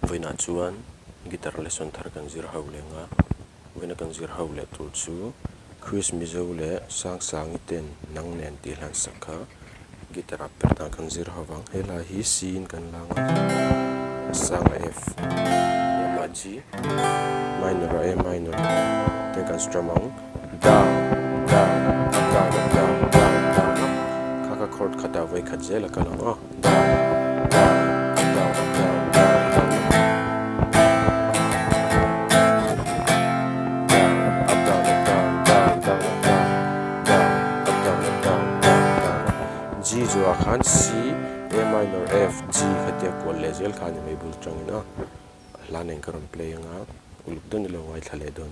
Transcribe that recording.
Voina chuan guitar lesson thar kan zir ho lenga voina kan zir ho le tur chu Chrisz Mizo le Sangsangi ten nang nen ti hlan sakha guitar Perhdan kan zir hawang hela hi scene kan langa sang F ma G minor A minor ten kan strum down down down down down down kaka chord khata vai khajela kalanga down down down down Mizo khan C A minor F G khatia ko lezel khan me bul tangina lanen karon play nga uluk don lo wai thale don